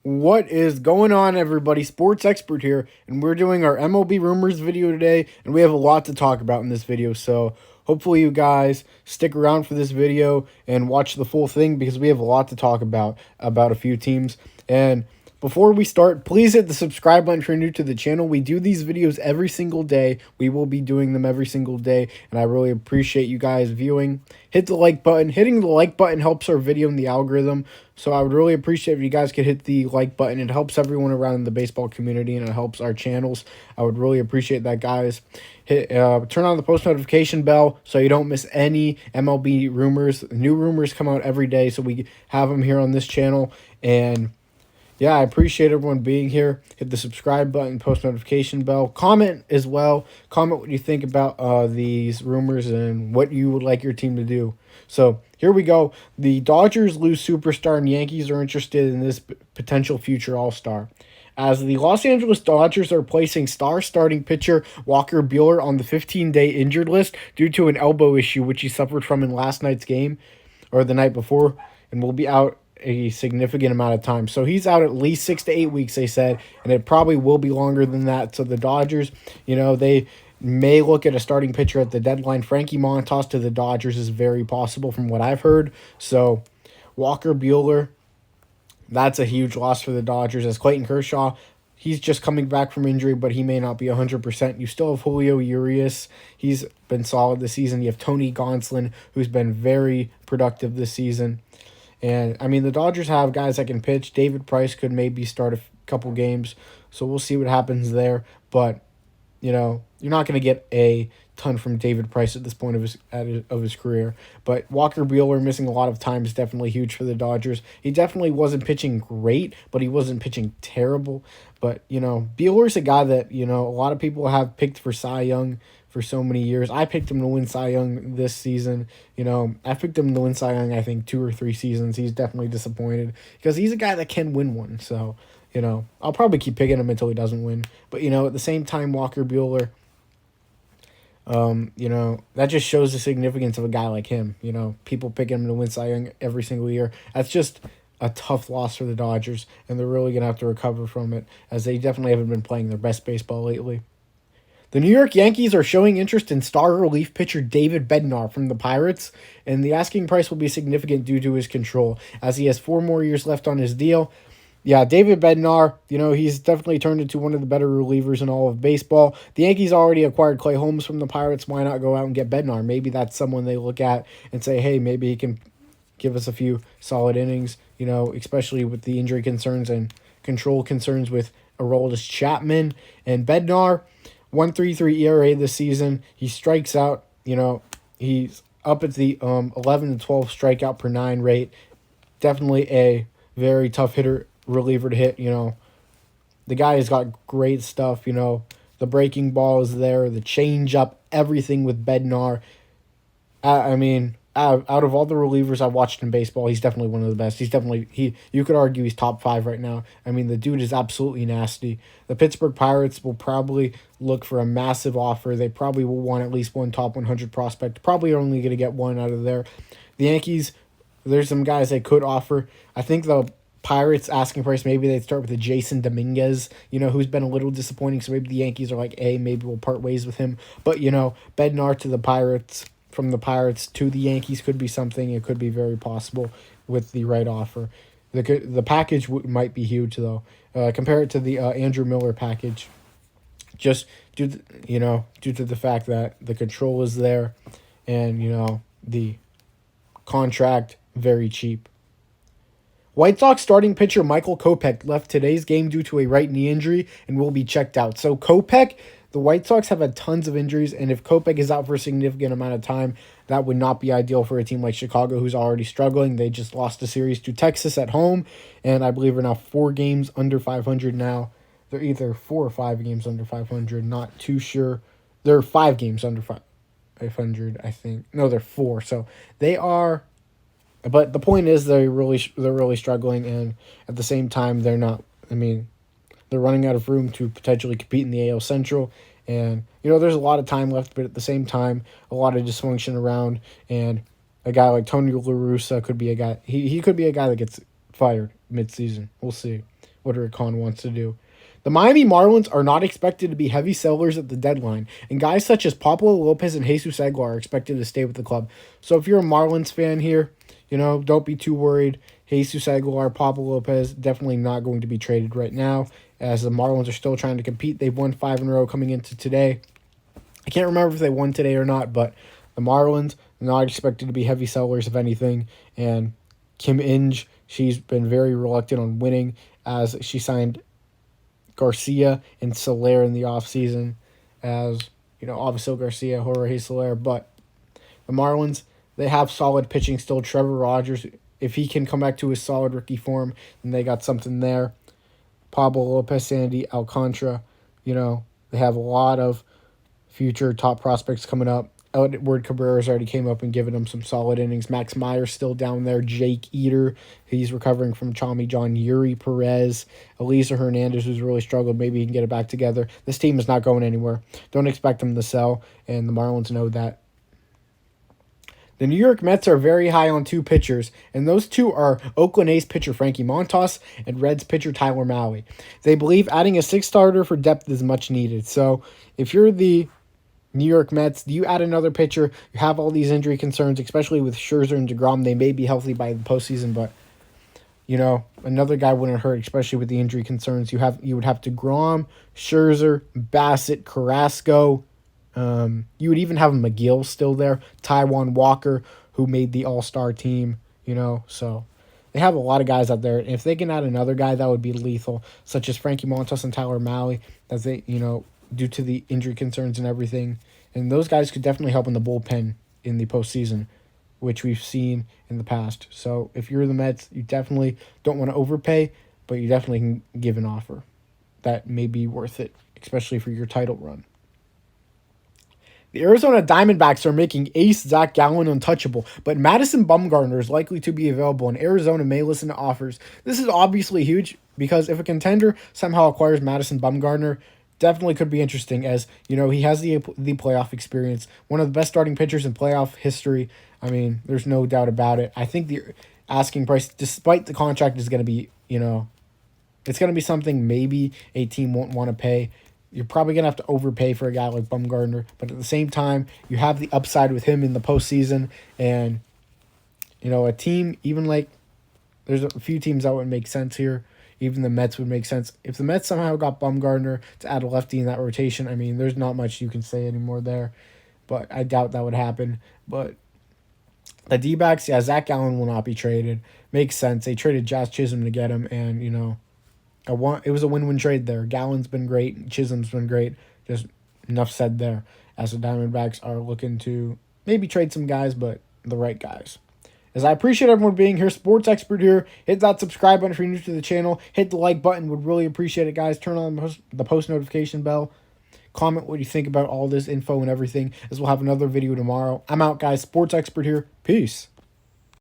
What is going on, everybody? Sports Expert here, and we're doing our MLB rumors video today, and we have a lot to talk about in this video. So hopefully you guys stick around for this video and watch the full thing because we have a lot to talk about a few teams. And before we start, please hit the subscribe button if you're new to the channel. We do these videos every single day. We will be doing them every single day, and I really appreciate you guys viewing. Hit the like button. Hitting the like button helps our video in the algorithm, so I would really appreciate if you guys could hit the like button. It helps everyone around the baseball community, and it helps our channels. I would really appreciate that, guys. Turn on the post notification bell so you don't miss any MLB rumors. New rumors come out every day, so we have them here on this channel. And yeah, I appreciate everyone being here. Hit the subscribe button, post notification bell. Comment as well. Comment what you think about these rumors and what you would like your team to do. So here we go. The Dodgers lose superstar and Yankees are interested in this potential future all-star. As the Los Angeles Dodgers are placing star starting pitcher Walker Buehler on the 15-day injured list due to an elbow issue which he suffered from in last night's game or the night before, and will be out a significant amount of time. So he's out at least 6 to 8 weeks, they said, and it probably will be longer than that. So the Dodgers, they may look at a starting pitcher at the deadline. Frankie Montas to the Dodgers is very possible from what I've heard. So Walker Buehler, that's a huge loss for the Dodgers. As Clayton Kershaw, he's just coming back from injury, but he may not be 100%. You still have Julio Urias. He's been solid this season. You have Tony Gonsolin, who's been very productive this season. And, I mean, the Dodgers have guys that can pitch. David Price could maybe start a couple games, so we'll see what happens there. But, you're not going to get a ton from David Price at this point of his career. But Walker Buehler missing a lot of time is definitely huge for the Dodgers. He definitely wasn't pitching great, but he wasn't pitching terrible. But, Buehler's a guy that, a lot of people have picked for Cy Young for so many years. I picked him to win Cy Young this season. I picked him to win Cy Young, I think, 2 or 3 seasons. He's definitely disappointed because he's a guy that can win one. So, I'll probably keep picking him until he doesn't win. But, at the same time, Walker Buehler, that just shows the significance of a guy like him. People picking him to win Cy Young every single year. That's just a tough loss for the Dodgers, and they're really going to have to recover from it as they definitely haven't been playing their best baseball lately. The New York Yankees are showing interest in star relief pitcher David Bednar from the Pirates, and the asking price will be significant due to his control, as he has 4 more years left on his deal. Yeah, David Bednar, he's definitely turned into one of the better relievers in all of baseball. The Yankees already acquired Clay Holmes from the Pirates. Why not go out and get Bednar? Maybe that's someone they look at and say, hey, maybe he can give us a few solid innings, especially with the injury concerns and control concerns with Aroldis Chapman. And Bednar, 1.33 ERA this season. He strikes out, he's up at the 11 to 12 strikeout per 9 rate. Definitely a very tough reliever to hit. The guy has got great stuff. The breaking ball is there, the changeup, everything with Bednar. Out of all the relievers I've watched in baseball, he's definitely one of the best. You could argue he's top 5 right now. The dude is absolutely nasty. The Pittsburgh Pirates will probably look for a massive offer. They probably will want at least one top 100 prospect. Probably only going to get one out of there. The Yankees, there's some guys they could offer. I think the Pirates asking price, maybe they'd start with the Jason Dominguez, who's been a little disappointing. So maybe the Yankees are like, hey, maybe we'll part ways with him. But, Bednar to the Pirates, from the Pirates to the Yankees could be something. It could be very possible with the right offer. The package might be huge, though. Compare it to the Andrew Miller package. Just due to the fact that the control is there and, the contract very cheap. White Sox starting pitcher Michael Kopech left today's game due to a right knee injury and will be checked out. So Kopech, the White Sox have had tons of injuries, and if Kopech is out for a significant amount of time, that would not be ideal for a team like Chicago, who's already struggling. They just lost a series to Texas at home, and I believe are now 4 games under 500 now. They're either 4 or 5 games under 500, not too sure. They're 5 games under 500, I think. No, they're 4. So they are. But the point is, they're really struggling, and at the same time, they're not. They're running out of room to potentially compete in the AL Central, and there's a lot of time left, but at the same time, a lot of dysfunction around, and a guy like Tony La Russa could be a guy. He could be a guy that gets fired mid-season. We'll see. what Rick Hahn wants to do. The Miami Marlins are not expected to be heavy sellers at the deadline, and guys such as Pablo Lopez and Jesus Aguilar are expected to stay with the club. So if you're a Marlins fan here, don't be too worried. Jesus Aguilar, Pablo Lopez, definitely not going to be traded right now, as the Marlins are still trying to compete. They've won 5 in a row coming into today. I can't remember if they won today or not, but the Marlins are not expected to be heavy sellers, if anything. And Kim Inge, she's been very reluctant on winning, as she signed Garcia and Soler in the offseason, as, obviously Garcia, Jorge Soler. But the Marlins, they have solid pitching still. Trevor Rogers, if he can come back to his solid rookie form, then they got something there. Pablo Lopez, Sandy Alcantara, they have a lot of future top prospects coming up. Edward Cabrera's already came up and given him some solid innings. Max Meyer's still down there. Jake Eater, he's recovering from Tommy John. Yuri Perez, Elisa Hernandez, who's really struggled. Maybe he can get it back together. This team is not going anywhere. Don't expect them to sell, and the Marlins know that. The New York Mets are very high on 2 pitchers, and those 2 are Oakland A's pitcher Frankie Montas and Reds pitcher Tyler Mahle. They believe adding a 6th starter for depth is much needed. So if you're the New York Mets, you add another pitcher, you have all these injury concerns, especially with Scherzer and DeGrom. They may be healthy by the postseason, but, another guy wouldn't hurt, especially with the injury concerns. You would have DeGrom, Scherzer, Bassett, Carrasco. You would even have McGill still there. Taijuan Walker, who made the All-Star team, so they have a lot of guys out there. And if they can add another guy, that would be lethal, such as Frankie Montas and Tyler Mahle, as they, due to the injury concerns and everything. And those guys could definitely help in the bullpen in the postseason, which we've seen in the past. So if you're the Mets, you definitely don't want to overpay, but you definitely can give an offer that may be worth it, especially for your title run. The Arizona Diamondbacks are making ace Zach Gallen untouchable, but Madison Bumgarner is likely to be available, and Arizona may listen to offers. This is obviously huge, because if a contender somehow acquires Madison Bumgarner, definitely could be interesting, as, he has the playoff experience, one of the best starting pitchers in playoff history. I mean, there's no doubt about it. I think the asking price, despite the contract, is going to be, it's going to be something maybe a team won't want to pay. You're probably going to have to overpay for a guy like Bumgarner, but at the same time, you have the upside with him in the postseason, and, a team, even like, there's a few teams that would make sense here. Even the Mets would make sense. If the Mets somehow got Bumgarner to add a lefty in that rotation, I mean, there's not much you can say anymore there, but I doubt that would happen. But the D-backs, yeah, Zach Gallen will not be traded. Makes sense. They traded Jazz Chisholm to get him, and, it was a win-win trade there. Gallen's been great. Chisholm's been great. Just enough said there, as the Diamondbacks are looking to maybe trade some guys, but the right guys. As I appreciate everyone being here, Sports Expert here. Hit that subscribe button if you're new to the channel. Hit the like button. Would really appreciate it, guys. Turn on the post notification bell. Comment what you think about all this info and everything, as we'll have another video tomorrow. I'm out, guys. Sports Expert here. Peace.